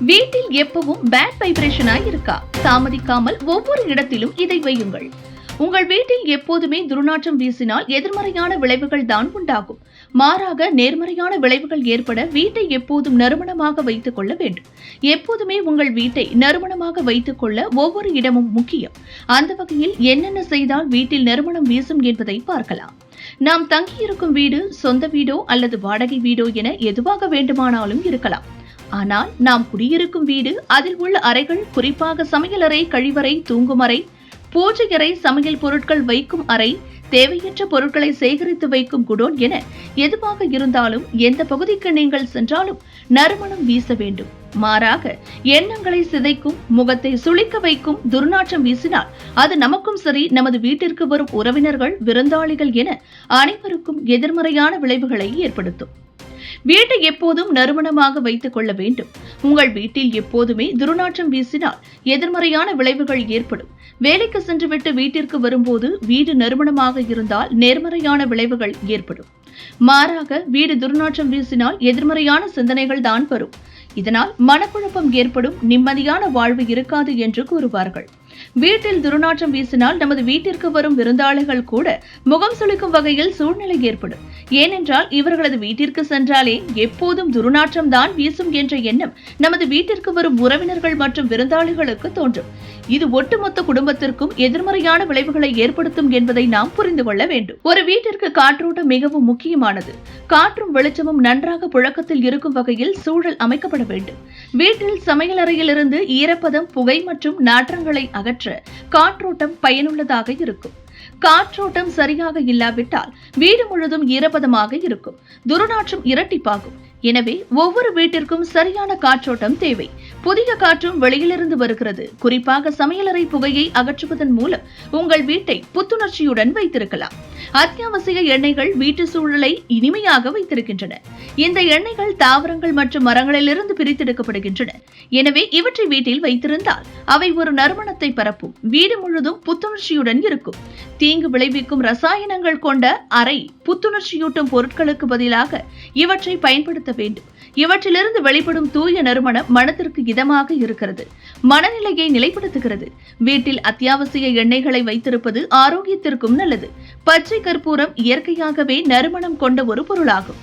வீட்டில் எப்பவும் பேட் வைப்ரேஷனாய் இருக்கா? தாமதிக்காமல் ஒவ்வொரு இடத்திலும் இதை வையுங்கள். உங்கள் வீட்டில் எப்போதுமே துர்நாற்றம் வீசினால் எதிர்மறையான விளைவுகள் தான் உண்டாகும். மாறாக நேர்மறையான விளைவுகள் ஏற்பட வீட்டை எப்போதும் நறுமணமாக வைத்துக் கொள்ள வேண்டும். எப்போதுமே உங்கள் வீட்டை நறுமணமாக வைத்துக் கொள்ள ஒவ்வொரு இடமும் முக்கியம். அந்த வகையில் என்னென்ன செய்தால் வீட்டில் நறுமணம் வீசும் என்பதை பார்க்கலாம். நாம் தங்கியிருக்கும் வீடு சொந்த வீடோ அல்லது வாடகை வீடோ என எதுவாக வேண்டுமானாலும் இருக்கலாம். ஆனால் நாம் குடியிருக்கும் வீடு, அதில் உள்ள அறைகள், குறிப்பாக சமையலறை, கழிவறை, தூங்கும் அறை, பூஜை அறை, சமையல் பொருட்கள் வைக்கும் அறை, தேவையற்ற பொருட்களை சேகரித்து வைக்கும் குடோன் என எதுவாக இருந்தாலும் எந்த பகுதிக்கு நீங்கள் சென்றாலும் நறுமணம் வீச வேண்டும். மாறாக எண்ணங்களை சிதைக்கும், முகத்தை சுளிக்க வைக்கும் துர்நாற்றம் வீசினால் அது நமக்கும் சரி, நமது வீட்டிற்கு வரும் உறவினர்கள், விருந்தாளிகள் என அனைவருக்கும் எதிர்மறையான விளைவுகளை ஏற்படுத்தும். வீட்டை எப்போதும் நறுமணமாக வைத்துக் கொள்ள வேண்டும். உங்கள் வீட்டில் எப்போதுமே துர்நாற்றம் வீசினால் எதிர்மறையான விளைவுகள் ஏற்படும். வேலைக்கு சென்றுவிட்டு வீட்டிற்கு வரும்போது வீடு நறுமணமாக இருந்தால் நேர்மறையான விளைவுகள் ஏற்படும். மாறாக வீடு துர்நாற்றம் வீசினால் எதிர்மறையான சிந்தனைகள் தான் வரும். இதனால் மனக்குழப்பம் ஏற்படும், நிம்மதியான வாழ்வு இருக்காது என்று கூறுவார்கள். வீட்டில் துர்நாற்றம் வீசினால் நமது வீட்டிற்கு வரும் விருந்தாளிகள் கூட முகம் சுளிக்கும் வகையில் சூழ்நிலை ஏற்படும். ஏனென்றால் இவர்களது வீட்டிற்கு சென்றாலே எப்போதும் துர்நாற்றம் தான் வீசும் என்ற எண்ணம் நமது வீட்டிற்கு வரும் உறவினர்கள் மற்றும் விருந்தாளிகளுக்கு தோன்றும். இது ஒட்டுமொத்த குடும்பத்திற்கும் எதிர்மறையான விளைவுகளை ஏற்படுத்தும் என்பதை நாம் புரிந்து கொள்ள வேண்டும். ஒரு வீட்டிற்கு காற்றோட்டம் மிகவும் முக்கியமானது. காற்றும் வெளிச்சமும் நன்றாக புழக்கத்தில் இருக்கும் வகையில் சூழல் அமைக்கப்பட வேண்டும். வீட்டில் சமையலறையில் இருந்து ஈரப்பதம், புகை மற்றும் நாற்றங்களை அகற்ற காற்றோட்டம் பயனுள்ளதாக இருக்கும். காற்றோட்டம் சரியாக இல்லாவிட்டால் வீடு முழுதும் ஈரப்பதமாக இருக்கும், துர்நாற்றம் இரட்டிப்பாகும். எனவே ஒவ்வொரு வீட்டிற்கும் சரியான காற்றோட்டம் தேவை. புதிய காற்றும் வெளியிலிருந்து வருகிறது. குறிப்பாக சமையலறை புகையை அகற்றுவதன் மூலம் உங்கள் வீட்டை புத்துணர்ச்சியுடன் வைத்திருக்கலாம். அத்தியாவசிய எண்ணெய்கள் வீட்டு சூழலை இனிமையாக வைத்திருக்கின்றன. இந்த எண்ணெய்கள் தாவரங்கள் மற்றும் மரங்களிலிருந்து பிரித்தெடுக்கப்படுகின்றன. எனவே இவற்றை வீட்டில் வைத்திருந்தால் அவை ஒரு நறுமணத்தை பரப்பும். வீடு முழுதும் புத்துணர்ச்சியுடன் இருக்கும். தீங்கு விளைவிக்கும் ரசாயனங்கள் கொண்ட அறை புத்துணர்ச்சியூட்டும் பொருட்களுக்கு பதிலாக இவற்றை பயன்படுத்த வேண்டும். இவற்றிலிருந்து வெளிப்படும் தூய நறுமணம் மனத்திற்கு இதமாக இருக்கிறது, மனநிலையை நிலைப்படுத்துகிறது. வீட்டில் அத்தியாவசிய எண்ணெய்களை வைத்திருப்பது ஆரோக்கியத்திற்கும் நல்லது. பச்சை கற்பூரம் இயற்கையாகவே நறுமணம் கொண்ட ஒரு பொருளாகும்.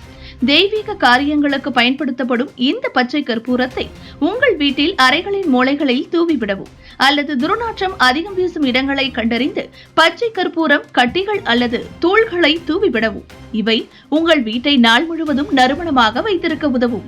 தெய்வீக காரியங்களுக்கு பயன்படுத்தப்படும் இந்த பச்சை கற்பூரத்தை உங்கள் வீட்டில் அறைகளின் மூலைகளில் தூவிவிடவும் அல்லது துர்நாற்றம் அதிகம் வீசும் இடங்களை கண்டறிந்து பச்சை கற்பூரம் கட்டிகள் அல்லது தூள்களை தூவிவிடவும். இவை உங்கள் வீட்டை நாள் முழுவதும் நறுமணமாக வைத்திருக்க உதவும்.